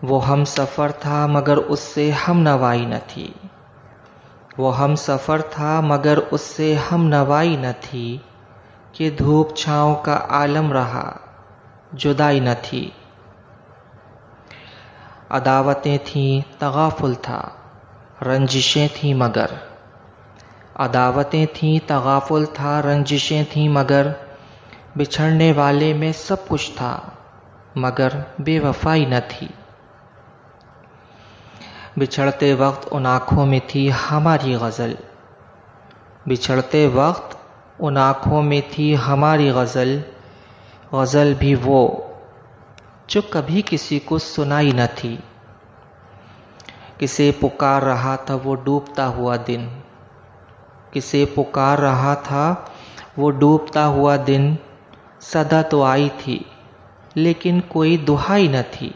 وہ ہم سفر تھا مگر اس سے ہم نوائی نہ تھی، وہ ہم سفر تھا مگر اس سے ہم نوائی نہ تھی، کہ دھوپ چھاؤں کا عالم رہا جدائی نہ تھی۔ عداوتیں تھیں تغافل تھا رنجشیں تھیں مگر، عداوتیں تھیں تغافل تھا رنجشیں تھیں مگر، بچھڑنے والے میں سب کچھ تھا مگر بے وفائی نہ تھی۔ بچھڑتے وقت ان آنکھوں میں تھی ہماری غزل، بچھڑتے وقت ان آنکھوں میں تھی ہماری غزل، غزل بھی وہ جو کبھی کسی کو سنائی نہ تھی۔ کسے پکار رہا تھا وہ ڈوبتا ہوا دن، کسے پکار رہا تھا وہ ڈوبتا ہوا دن، صدا تو آئی تھی لیکن کوئی دہائی نہ تھی۔